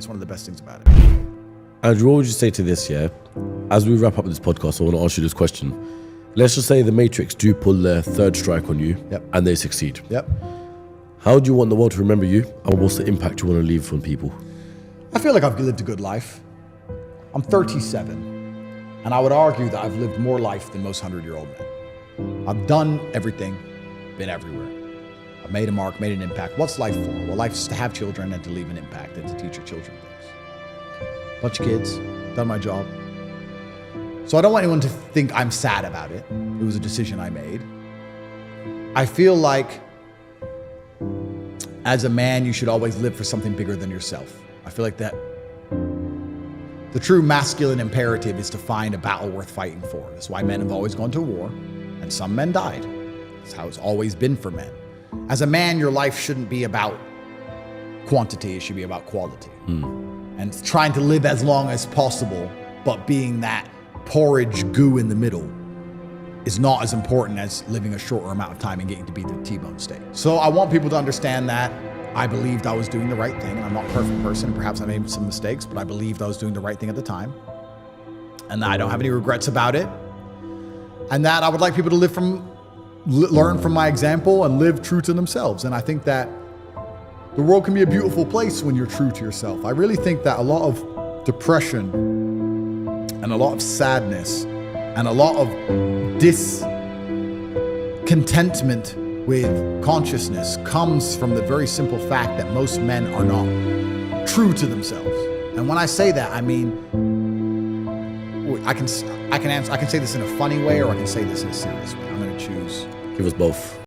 It's one of the best things about it. Andrew, what would you say to this, yeah? As we wrap up this podcast, I want to ask you this question. Let's just say the Matrix do pull their third strike on you, Yep. and they succeed. Yep. How do you want the world to remember you, and what's the impact you want to leave on people? I feel like I've lived a good life. I'm 37, and I would argue that I've lived more life than most 100-year-old men. I've done everything, been everywhere. I've made a mark, made an impact. What's life for? Well, life's to have children and to leave an impact and to teach your children things. Bunch of kids, done my job. So I don't want anyone to think I'm sad about it. It was a decision I made. I feel like as a man, you should always live for something bigger than yourself. I feel like that the true masculine imperative is to find a battle worth fighting for. That's why men have always gone to war, and some men died. That's how it's always been for men. As a man, your life shouldn't be about quantity, it should be about quality. And trying to live as long as possible, but being that porridge goo in the middle is not as important as living a shorter amount of time and getting to be the T-bone steak. So I want people to understand that I believed I was doing the right thing. I'm not a perfect person. Perhaps I made some mistakes, but I believed I was doing the right thing at the time. And that I don't have any regrets about it. And that I would like people to learn from my example and live true to themselves. And I think that the world can be a beautiful place when you're true to yourself. I really think that a lot of depression and a lot of sadness and a lot of discontentment with consciousness comes from the very simple fact that most men are not true to themselves. And when I say that, I mean, I can say this in a funny way, or I can say this in a serious way. I'm going to choose. Give us both.